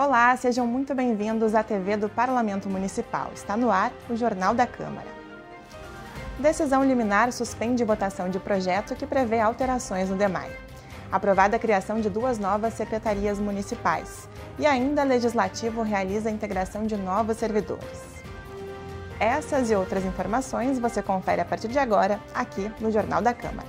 Olá, sejam muito bem-vindos à TV do Parlamento Municipal. Está no ar o Jornal da Câmara. Decisão liminar suspende votação de projeto que prevê alterações no DEMAI. Aprovada a criação de 2 novas secretarias municipais. E ainda, Legislativo realiza a integração de novos servidores. Essas e outras informações você confere a partir de agora, aqui no Jornal da Câmara.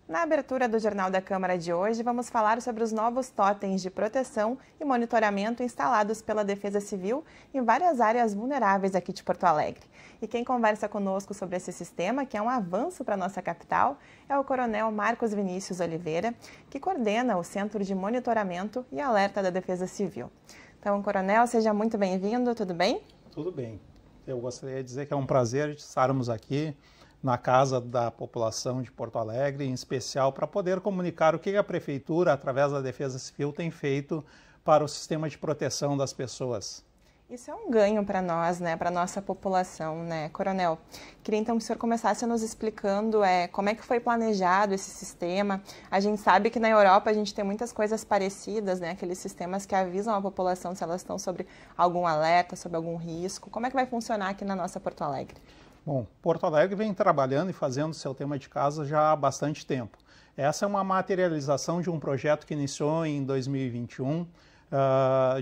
Na abertura do Jornal da Câmara de hoje, vamos falar sobre os novos totens de proteção e monitoramento instalados pela Defesa Civil em várias áreas vulneráveis aqui de Porto Alegre. E quem conversa conosco sobre esse sistema, que é um avanço para a nossa capital, é o Coronel Marcos Vinícius Oliveira, que coordena o Centro de Monitoramento e Alerta da Defesa Civil. Então, Coronel, seja muito bem-vindo, tudo bem? Tudo bem. Eu gostaria de dizer que é um prazer estarmos aqui na casa da população de Porto Alegre, em especial para poder comunicar o que a Prefeitura, através da Defesa Civil, tem feito para o sistema de proteção das pessoas. Isso é um ganho para nós, né, para a nossa população, né, Coronel? Queria então que o senhor começasse nos explicando como é que foi planejado esse sistema. A gente sabe que na Europa a gente tem muitas coisas parecidas, né, aqueles sistemas que avisam a população se elas estão sobre algum alerta, sobre algum risco. Como é que vai funcionar aqui na nossa Porto Alegre? Bom, Porto Alegre vem trabalhando e fazendo seu tema de casa já há bastante tempo. Essa é uma materialização de um projeto que iniciou em 2021,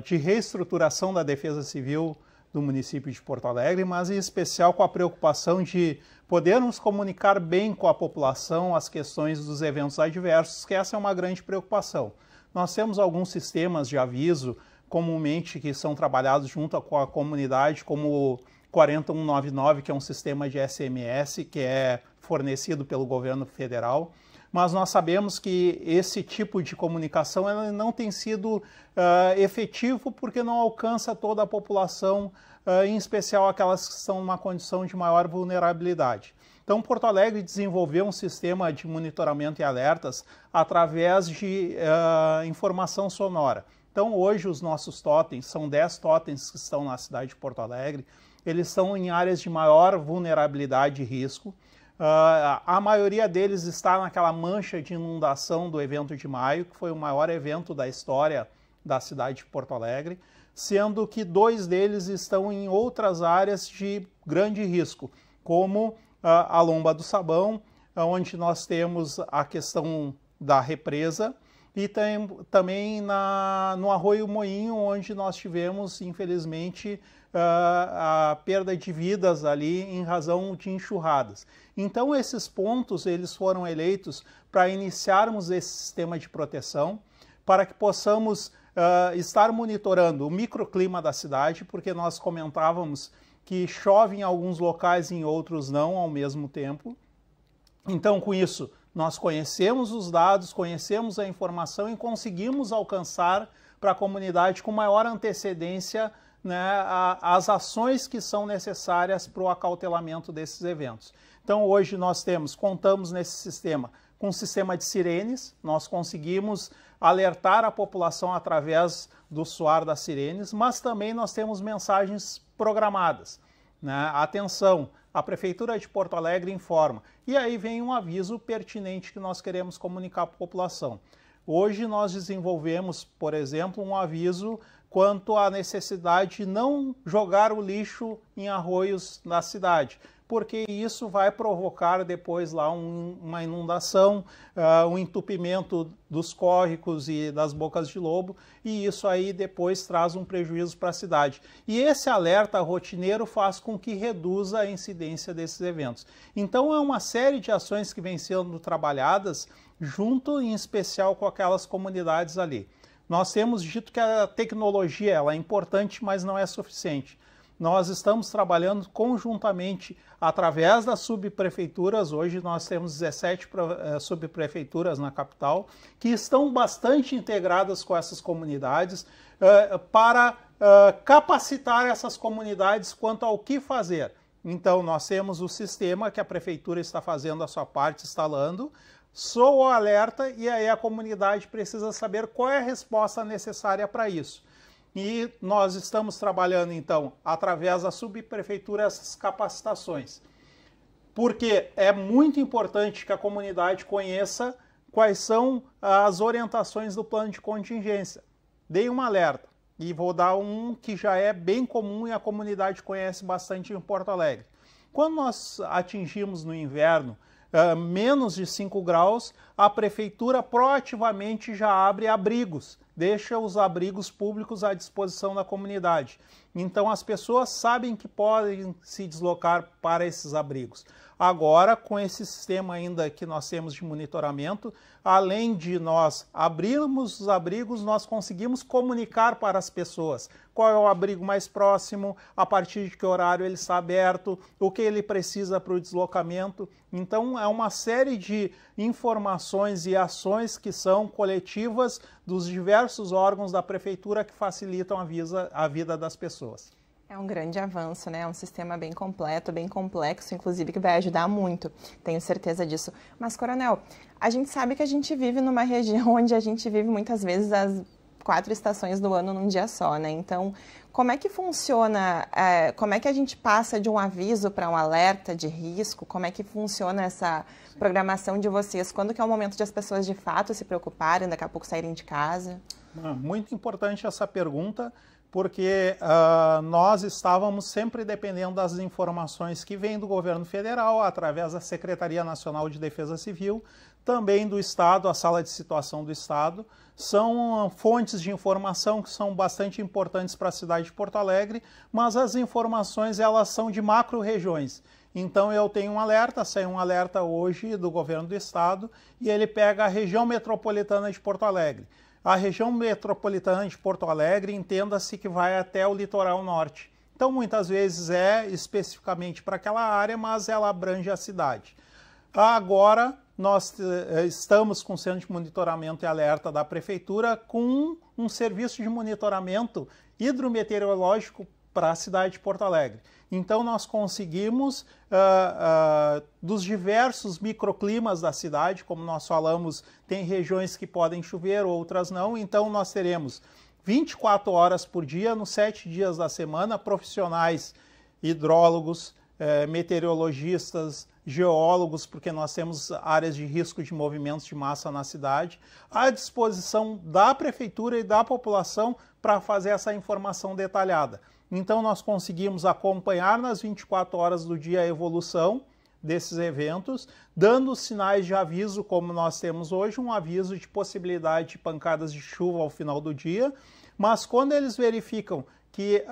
de reestruturação da Defesa Civil do município de Porto Alegre, mas em especial com a preocupação de podermos comunicar bem com a população as questões dos eventos adversos, que essa é uma grande preocupação. Nós temos alguns sistemas de aviso, comumente, que são trabalhados junto com a comunidade, como o 4199, que é um sistema de SMS que é fornecido pelo governo federal, mas nós sabemos que esse tipo de comunicação ela não tem sido efetivo porque não alcança toda a população, em especial aquelas que estão numa condição de maior vulnerabilidade. Então, Porto Alegre desenvolveu um sistema de monitoramento e alertas através de informação sonora. Então, hoje os nossos totens, são 10 totens que estão na cidade de Porto Alegre, eles estão em áreas de maior vulnerabilidade e risco. A maioria deles está naquela mancha de inundação do evento de maio, que foi o maior evento da história da cidade de Porto Alegre, sendo que 2 deles estão em outras áreas de grande risco, como a Lomba do Sabão, onde nós temos a questão da represa, e também no Arroio Moinho, onde nós tivemos, infelizmente, a perda de vidas ali em razão de enxurradas. Então, esses pontos eles foram eleitos para iniciarmos esse sistema de proteção, para que possamos estar monitorando o microclima da cidade, porque nós comentávamos que chove em alguns locais e em outros não ao mesmo tempo. Então, com isso, nós conhecemos os dados, conhecemos a informação e conseguimos alcançar para a comunidade com maior antecedência, né, as ações que são necessárias para o acautelamento desses eventos. Então, hoje nós contamos nesse sistema com um sistema de sirenes, nós conseguimos alertar a população através do soar das sirenes, mas também nós temos mensagens programadas, né? Atenção! A Prefeitura de Porto Alegre informa. E aí vem um aviso pertinente que nós queremos comunicar para a população. Hoje nós desenvolvemos, por exemplo, um aviso quanto à necessidade de não jogar o lixo em arroios da cidade, porque isso vai provocar depois lá uma inundação, um entupimento dos córregos e das bocas de lobo, e isso aí depois traz um prejuízo para a cidade. E esse alerta rotineiro faz com que reduza a incidência desses eventos. Então é uma série de ações que vêm sendo trabalhadas junto, em especial, com aquelas comunidades ali. Nós temos dito que a tecnologia ela é importante, mas não é suficiente. Nós estamos trabalhando conjuntamente através das subprefeituras. Hoje nós temos 17 subprefeituras na capital que estão bastante integradas com essas comunidades para capacitar essas comunidades quanto ao que fazer. Então nós temos o sistema que a prefeitura está fazendo a sua parte, instalando, soa o alerta e aí a comunidade precisa saber qual é a resposta necessária para isso. E nós estamos trabalhando, então, através da subprefeitura, essas capacitações. porque é muito importante que a comunidade conheça quais são as orientações do plano de contingência. Dei um alerta e vou dar um que já é bem comum e a comunidade conhece bastante em Porto Alegre. Quando nós atingimos no inverno menos de 5 graus, a prefeitura proativamente já abre abrigos, deixa os abrigos públicos à disposição da comunidade. Então as pessoas sabem que podem se deslocar para esses abrigos. Agora, com esse sistema ainda que nós temos de monitoramento, além de nós abrirmos os abrigos, nós conseguimos comunicar para as pessoas qual é o abrigo mais próximo, a partir de que horário ele está aberto, o que ele precisa para o deslocamento. Então, é uma série de informações e ações que são coletivas dos diversos órgãos da prefeitura que facilitam a vida das pessoas. É um grande avanço, né? É um sistema bem completo, bem complexo, inclusive que vai ajudar muito, tenho certeza disso. Mas, Coronel, a gente sabe que a gente vive numa região onde a gente vive muitas vezes as 4 estações do ano num dia só, né? Então, como é que funciona, como é que a gente passa de um aviso para um alerta de risco? Como é que funciona essa programação de vocês? Quando que é o momento de as pessoas de fato se preocuparem, daqui a pouco saírem de casa? Muito importante essa pergunta, porque nós estávamos sempre dependendo das informações que vêm do governo federal, através da Secretaria Nacional de Defesa Civil, também do Estado, a Sala de Situação do Estado. São fontes de informação que são bastante importantes para a cidade de Porto Alegre, mas as informações elas são de macro-regiões. Então eu tenho um alerta, saiu um alerta hoje do governo do Estado, e ele pega a região metropolitana de Porto Alegre. A região metropolitana de Porto Alegre, entenda-se que vai até o litoral norte. Então, muitas vezes é especificamente para aquela área, mas ela abrange a cidade. Agora, nós estamos com o Centro de Monitoramento e Alerta da Prefeitura com um serviço de monitoramento hidrometeorológico para a cidade de Porto Alegre. Então, nós conseguimos, dos diversos microclimas da cidade, como nós falamos, tem regiões que podem chover, outras não, então nós teremos 24 horas por dia, nos 7 dias da semana, profissionais hidrólogos, meteorologistas, geólogos, porque nós temos áreas de risco de movimentos de massa na cidade, à disposição da prefeitura e da população para fazer essa informação detalhada. Então nós conseguimos acompanhar nas 24 horas do dia a evolução desses eventos, dando sinais de aviso, como nós temos hoje, um aviso de possibilidade de pancadas de chuva ao final do dia, mas quando eles verificam que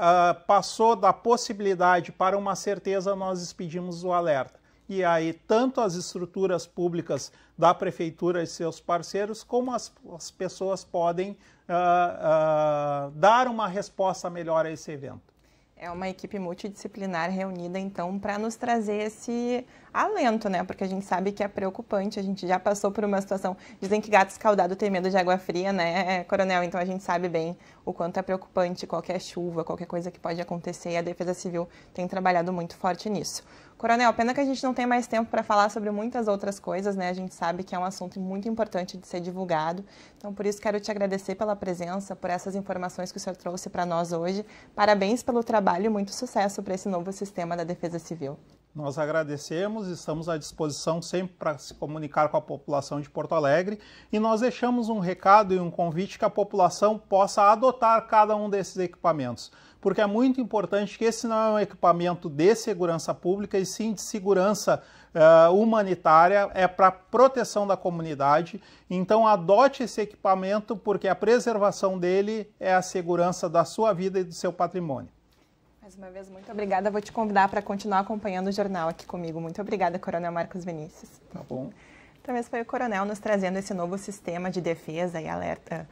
passou da possibilidade para uma certeza, nós expedimos o alerta. E aí, tanto as estruturas públicas da prefeitura e seus parceiros, como as pessoas podem dar uma resposta melhor a esse evento. É uma equipe multidisciplinar reunida, então, para nos trazer esse alento, né? Porque a gente sabe que é preocupante, a gente já passou por uma situação... Dizem que gato escaldado tem medo de água fria, né, Coronel? Então, a gente sabe bem o quanto é preocupante qualquer chuva, qualquer coisa que pode acontecer, e a Defesa Civil tem trabalhado muito forte nisso. Coronel, pena que a gente não tem mais tempo para falar sobre muitas outras coisas, né? A gente sabe que é um assunto muito importante de ser divulgado. Então, por isso, quero te agradecer pela presença, por essas informações que o senhor trouxe para nós hoje. Parabéns pelo trabalho e muito sucesso para esse novo sistema da Defesa Civil. Nós agradecemos, estamos à disposição sempre para se comunicar com a população de Porto Alegre, e nós deixamos um recado e um convite que a população possa adotar cada um desses equipamentos, porque é muito importante que esse não é um equipamento de segurança pública, e sim de segurança humanitária, é para proteção da comunidade. Então adote esse equipamento, porque a preservação dele é a segurança da sua vida e do seu patrimônio. Mais uma vez, muito obrigada. Vou te convidar para continuar acompanhando o jornal aqui comigo. Muito obrigada, Coronel Marcos Vinícius. Tá bom. Então, esse foi o Coronel nos trazendo esse novo sistema de defesa e alerta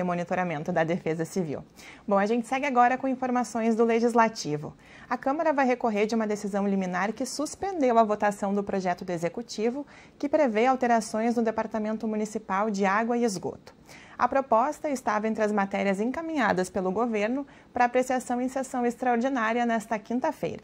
e monitoramento da Defesa Civil. Bom, a gente segue agora com informações do Legislativo. A Câmara vai recorrer de uma decisão liminar que suspendeu a votação do projeto do Executivo, que prevê alterações no Departamento Municipal de Água e Esgoto. A proposta estava entre as matérias encaminhadas pelo governo para apreciação em sessão extraordinária nesta quinta-feira.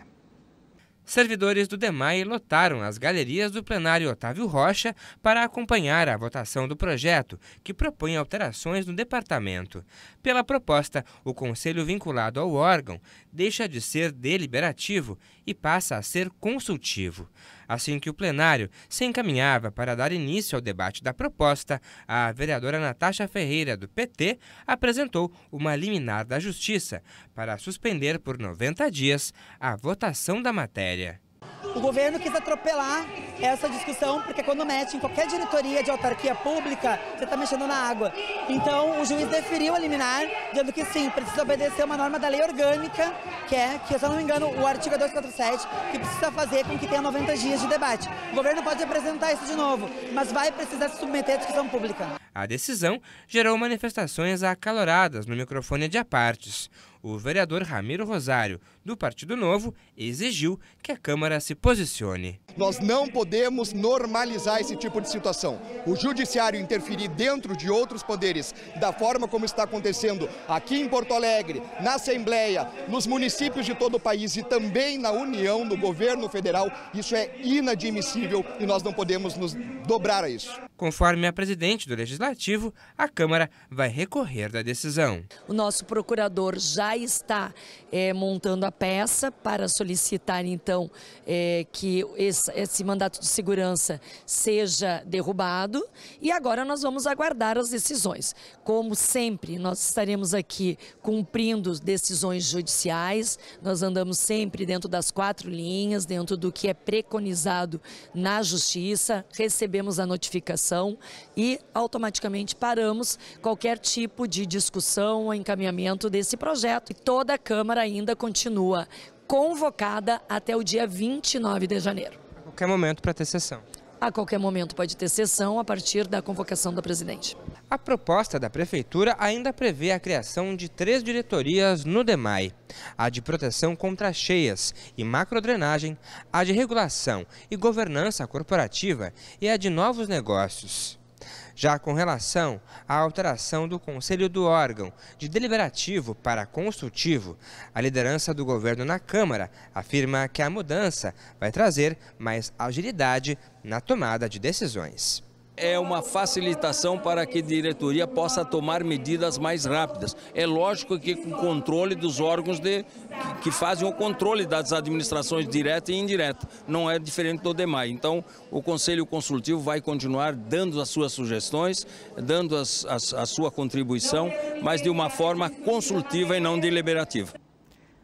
Servidores do DEMAI lotaram as galerias do plenário Otávio Rocha para acompanhar a votação do projeto, que propõe alterações no departamento. Pela proposta, o conselho vinculado ao órgão deixa de ser deliberativo e passa a ser consultivo. Assim que o plenário se encaminhava para dar início ao debate da proposta, a vereadora Natasha Ferreira, do PT, apresentou uma liminar da Justiça para suspender por 90 dias a votação da matéria. O governo quis atropelar essa discussão, porque quando mexe em qualquer diretoria de autarquia pública, você está mexendo na água. Então, o juiz deferiu a liminar, dizendo que sim, precisa obedecer uma norma da lei orgânica, que se eu não me engano, o artigo 247, que precisa fazer com que tenha 90 dias de debate. O governo pode apresentar isso de novo, mas vai precisar se submeter à discussão pública. A decisão gerou manifestações acaloradas no microfone de apartes. O vereador Ramiro Rosário, do Partido Novo, exigiu que a Câmara se posicione. Nós não podemos normalizar esse tipo de situação. O judiciário interferir dentro de outros poderes, da forma como está acontecendo aqui em Porto Alegre, na Assembleia, nos municípios de todo o país e também na União, no governo federal, isso é inadmissível e nós não podemos nos dobrar a isso. Conforme a presidente do Legislativo, a Câmara vai recorrer da decisão. O nosso procurador já está montando a peça para solicitar, então, que esse mandato de segurança seja derrubado e agora nós vamos aguardar as decisões. Como sempre, nós estaremos aqui cumprindo decisões judiciais, nós andamos sempre dentro das 4 linhas, dentro do que é preconizado na Justiça, recebemos a notificação e automaticamente paramos qualquer tipo de discussão ou encaminhamento desse projeto. E toda a Câmara ainda continua convocada até o dia 29 de janeiro. A qualquer momento para ter sessão. A qualquer momento pode ter sessão a partir da convocação da presidente. A proposta da Prefeitura ainda prevê a criação de 3 diretorias no DEMAI. A de proteção contra cheias e macrodrenagem, a de regulação e governança corporativa e a de novos negócios. Já com relação à alteração do conselho do órgão de deliberativo para consultivo, a liderança do governo na Câmara afirma que a mudança vai trazer mais agilidade na tomada de decisões. É uma facilitação para que a diretoria possa tomar medidas mais rápidas. É lógico que com controle dos órgãos que fazem o controle das administrações direta e indireta. Não é diferente do DEMAI. Então, o Conselho Consultivo vai continuar dando as suas sugestões, dando a sua contribuição, mas de uma forma consultiva e não deliberativa.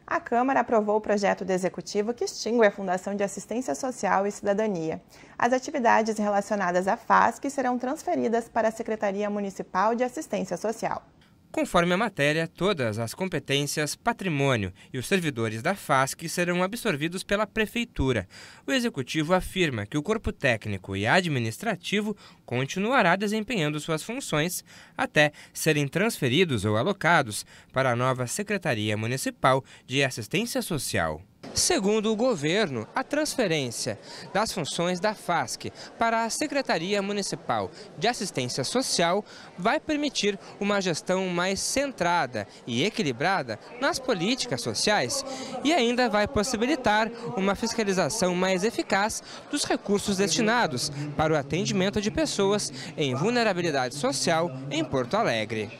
A Câmara aprovou o projeto do Executivo que extingue a Fundação de Assistência Social e Cidadania. As atividades relacionadas à FASC serão transferidas para a Secretaria Municipal de Assistência Social. Conforme a matéria, todas as competências, patrimônio e os servidores da FASC serão absorvidos pela Prefeitura. O Executivo afirma que o corpo técnico e administrativo continuará desempenhando suas funções até serem transferidos ou alocados para a nova Secretaria Municipal de Assistência Social. Segundo o governo, a transferência das funções da FASC para a Secretaria Municipal de Assistência Social vai permitir uma gestão mais centrada e equilibrada nas políticas sociais e ainda vai possibilitar uma fiscalização mais eficaz dos recursos destinados para o atendimento de pessoas em vulnerabilidade social em Porto Alegre.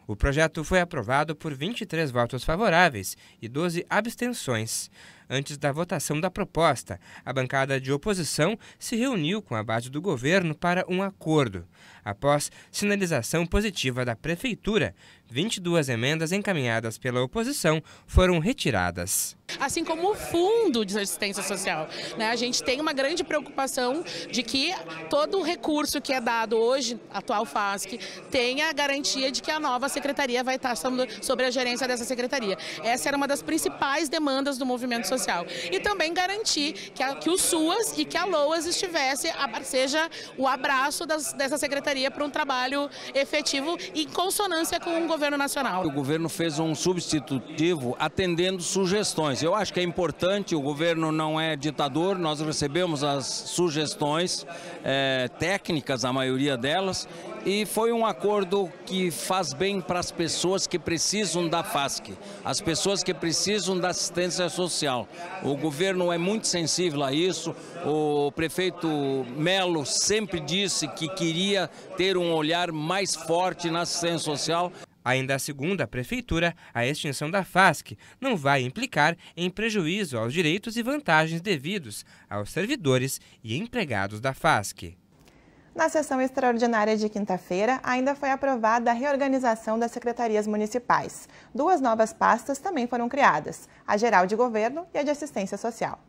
O projeto foi aprovado por 23 votos favoráveis e 12 abstenções. Antes da votação da proposta, a bancada de oposição se reuniu com a base do governo para um acordo. Após sinalização positiva da Prefeitura, 22 emendas encaminhadas pela oposição foram retiradas. Assim como o Fundo de Assistência Social, né? A gente tem uma grande preocupação de que todo o recurso que é dado hoje, atual FASC, tenha a garantia de que a nova secretaria vai estar sob a gerência dessa secretaria. Essa era uma das principais demandas do movimento social. E também garantir que o SUAS e que a LOAS seja o abraço dessa secretaria para um trabalho efetivo em consonância com o governo nacional. O governo fez um substitutivo atendendo sugestões. Eu acho que é importante, o governo não é ditador, nós recebemos as sugestões técnicas, a maioria delas, e foi um acordo que faz bem para as pessoas que precisam da FASC, as pessoas que precisam da assistência social. O governo é muito sensível a isso, o prefeito Melo sempre disse que queria ter um olhar mais forte na assistência social. Ainda segundo a Prefeitura, a extinção da FASC não vai implicar em prejuízo aos direitos e vantagens devidos aos servidores e empregados da FASC. Na sessão extraordinária de quinta-feira, ainda foi aprovada a reorganização das secretarias municipais. 2 novas pastas também foram criadas, a Geral de Governo e a de Assistência Social.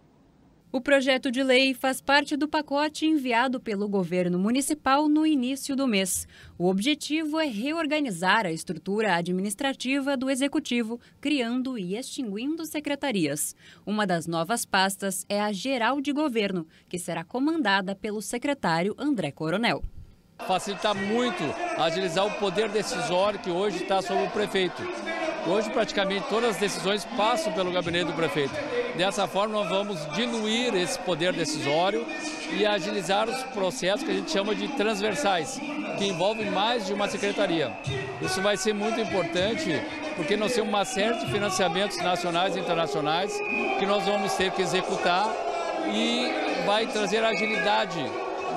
O projeto de lei faz parte do pacote enviado pelo governo municipal no início do mês. O objetivo é reorganizar a estrutura administrativa do Executivo, criando e extinguindo secretarias. Uma das novas pastas é a Geral de Governo, que será comandada pelo secretário André Coronel. Facilitar muito, agilizar o poder decisório que hoje está sobre o prefeito. Hoje, praticamente, todas as decisões passam pelo gabinete do prefeito. Dessa forma, nós vamos diluir esse poder decisório e agilizar os processos que a gente chama de transversais, que envolvem mais de uma secretaria. Isso vai ser muito importante, porque nós temos uma série de financiamentos nacionais e internacionais que nós vamos ter que executar e vai trazer agilidade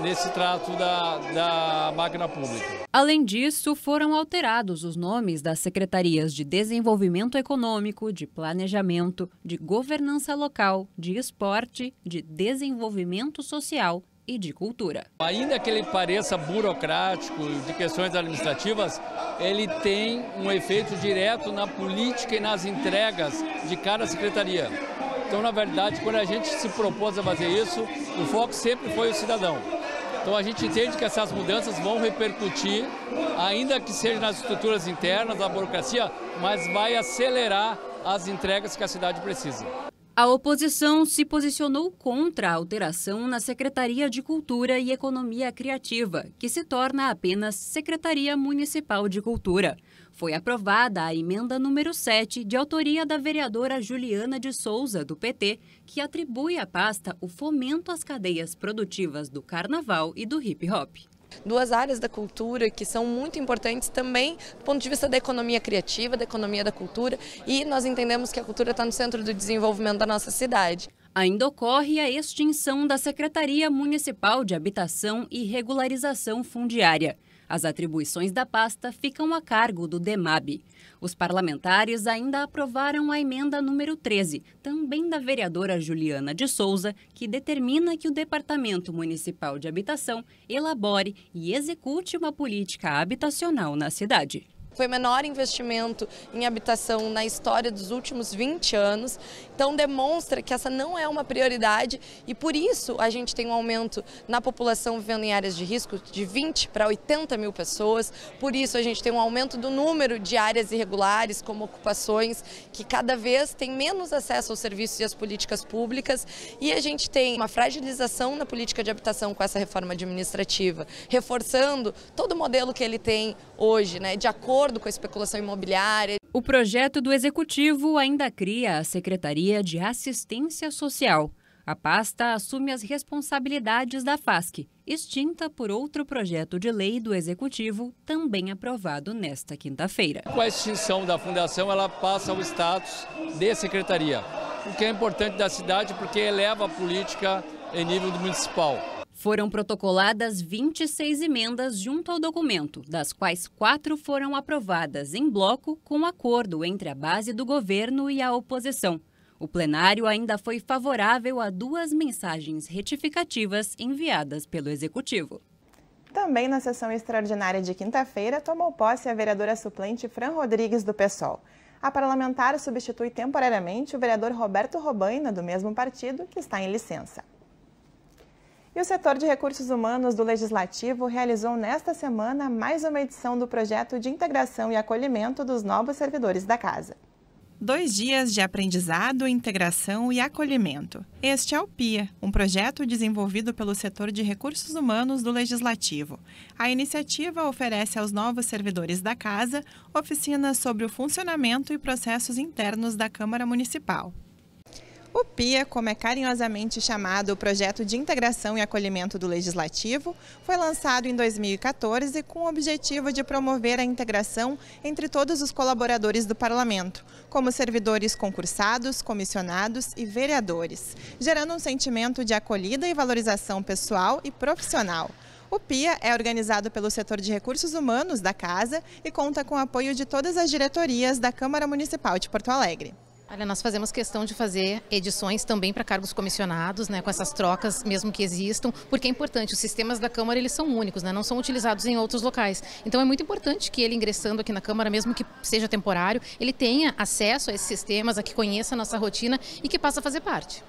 nesse trato da máquina pública. Além disso, foram alterados os nomes das secretarias de Desenvolvimento Econômico, de Planejamento, de Governança Local, de Esporte, de Desenvolvimento Social e de Cultura. Ainda que ele pareça burocrático de questões administrativas, ele tem um efeito direto na política e nas entregas de cada secretaria. Então, na verdade, quando a gente se propôs a fazer isso, o foco sempre foi o cidadão. Então a gente entende que essas mudanças vão repercutir, ainda que seja nas estruturas internas, da burocracia, mas vai acelerar as entregas que a cidade precisa. A oposição se posicionou contra a alteração na Secretaria de Cultura e Economia Criativa, que se torna apenas Secretaria Municipal de Cultura. Foi aprovada a emenda número 7, de autoria da vereadora Juliana de Souza, do PT, que atribui à pasta o fomento às cadeias produtivas do carnaval e do hip-hop. 2 áreas da cultura que são muito importantes também do ponto de vista da economia criativa, da economia da cultura, e nós entendemos que a cultura está no centro do desenvolvimento da nossa cidade. Ainda ocorre a extinção da Secretaria Municipal de Habitação e Regularização Fundiária. As atribuições da pasta ficam a cargo do DEMAB. Os parlamentares ainda aprovaram a emenda número 13, também da vereadora Juliana de Souza, que determina que o Departamento Municipal de Habitação elabore e execute uma política habitacional na cidade. Foi o menor investimento em habitação na história dos últimos 20 anos, então demonstra que essa não é uma prioridade e por isso a gente tem um aumento na população vivendo em áreas de risco de 20 para 80 mil pessoas, por isso a gente tem um aumento do número de áreas irregulares como ocupações que cada vez tem menos acesso aos serviços e às políticas públicas e a gente tem uma fragilização na política de habitação com essa reforma administrativa, reforçando todo o modelo que ele tem hoje, né, de acordo com a especulação imobiliária. O projeto do Executivo ainda cria a Secretaria de Assistência Social. A pasta assume as responsabilidades da FASC, extinta por outro projeto de lei do Executivo, também aprovado nesta quinta-feira. Com a extinção da fundação, ela passa ao status de secretaria, o que é importante da cidade porque eleva a política em nível municipal. Foram protocoladas 26 emendas junto ao documento, das quais 4 foram aprovadas em bloco com acordo entre a base do governo e a oposição. O plenário ainda foi favorável a 2 mensagens retificativas enviadas pelo Executivo. Também na sessão extraordinária de quinta-feira, tomou posse a vereadora suplente Fran Rodrigues, do PSOL. A parlamentar substitui temporariamente o vereador Roberto Robaina, do mesmo partido, que está em licença. E o setor de recursos humanos do Legislativo realizou nesta semana mais uma edição do projeto de integração e acolhimento dos novos servidores da casa. 2 dias de aprendizado, integração e acolhimento. Este é o PIA, um projeto desenvolvido pelo setor de recursos humanos do Legislativo. A iniciativa oferece aos novos servidores da casa oficinas sobre o funcionamento e processos internos da Câmara Municipal. O PIA, como é carinhosamente chamado o Projeto de Integração e Acolhimento do Legislativo, foi lançado em 2014 com o objetivo de promover a integração entre todos os colaboradores do Parlamento, como servidores concursados, comissionados e vereadores, gerando um sentimento de acolhida e valorização pessoal e profissional. O PIA é organizado pelo setor de recursos humanos da Casa e conta com o apoio de todas as diretorias da Câmara Municipal de Porto Alegre. Olha, nós fazemos questão de fazer edições também para cargos comissionados, né, com essas trocas mesmo que existam, porque é importante, os sistemas da Câmara eles são únicos, né, não são utilizados em outros locais. Então é muito importante que ele ingressando aqui na Câmara, mesmo que seja temporário, ele tenha acesso a esses sistemas, a que conheça a nossa rotina e que passe a fazer parte.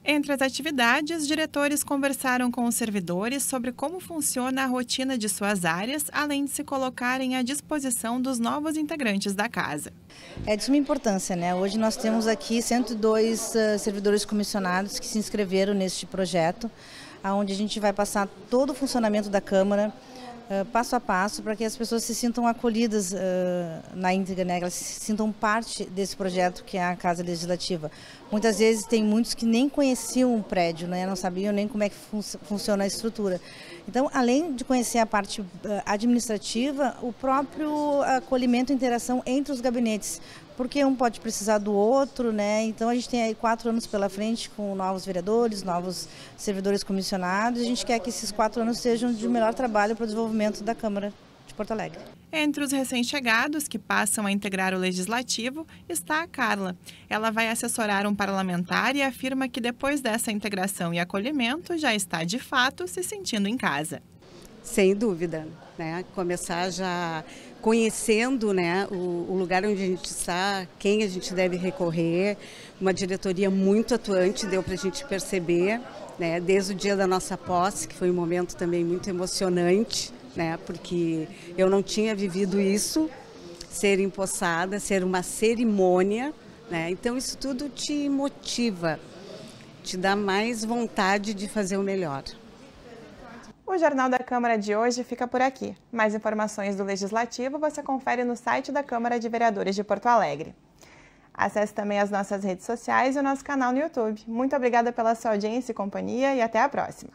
Entre as atividades, diretores conversaram com os servidores sobre como funciona a rotina de suas áreas, além de se colocarem à disposição dos novos integrantes da casa. É de suma importância, né? Hoje nós temos aqui 102 servidores comissionados que se inscreveram neste projeto, onde a gente vai passar todo o funcionamento da Câmara, passo a passo, para que as pessoas se sintam acolhidas na íntegra, né? Elas se sintam parte desse projeto que é a Casa Legislativa. Muitas vezes tem muitos que nem conheciam o prédio, né? Não sabiam nem como é que funciona a estrutura. Então, além de conhecer a parte administrativa, o próprio acolhimento e interação entre os gabinetes, porque um pode precisar do outro, né? Então a gente tem aí 4 anos pela frente com novos vereadores, novos servidores comissionados. A gente quer que esses 4 anos sejam de melhor trabalho para o desenvolvimento da Câmara de Porto Alegre. Entre os recém-chegados que passam a integrar o Legislativo está a Carla. Ela vai assessorar um parlamentar e afirma que depois dessa integração e acolhimento já está de fato se sentindo em casa. Sem dúvida, né? Começar já conhecendo, né, o lugar onde a gente está, quem a gente deve recorrer, uma diretoria muito atuante, deu para a gente perceber, né, desde o dia da nossa posse, que foi um momento também muito emocionante, né, porque eu não tinha vivido isso, ser empossada, ser uma cerimônia, né, então isso tudo te motiva, te dá mais vontade de fazer o melhor. O Jornal da Câmara de hoje fica por aqui. Mais informações do Legislativo você confere no site da Câmara de Vereadores de Porto Alegre. Acesse também as nossas redes sociais e o nosso canal no YouTube. Muito obrigada pela sua audiência e companhia e até a próxima.